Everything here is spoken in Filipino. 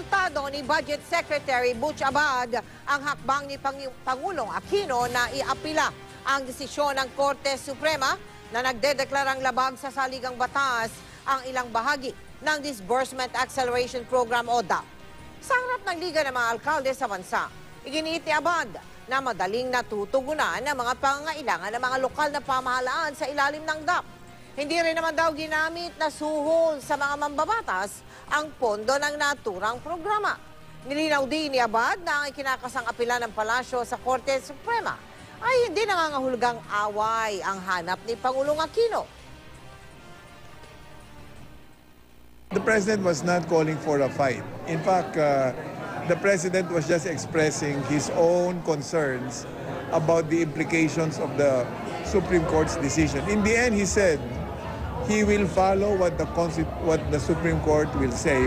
Suportado ni Budget Secretary Butch Abad ang hakbang ni Pangulong Aquino na iapila ang desisyon ng Korte Suprema na nagdedeklarang labag sa saligang batas ang ilang bahagi ng Disbursement Acceleration Program o DAP. Sa harap ng Liga ng mga Alkalde sa bansa, iginiit ni Abad na madaling natutugunan ng mga pangangailangan ng mga lokal na pamahalaan sa ilalim ng DAP. Hindi rin naman daw ginamit na suhol sa mga mambabatas ang pondo ng naturang programa. Nilinaw din ni Abad na ang ikinakasang apela ng palasyo sa Korte Suprema ay hindi nangangahulugang away ang hanap ni Pangulong Aquino. The President was not calling for a fight. In fact, the President was just expressing his own concerns about the implications of the Supreme Court's decision. In the end, he said he will follow what the Supreme Court will say.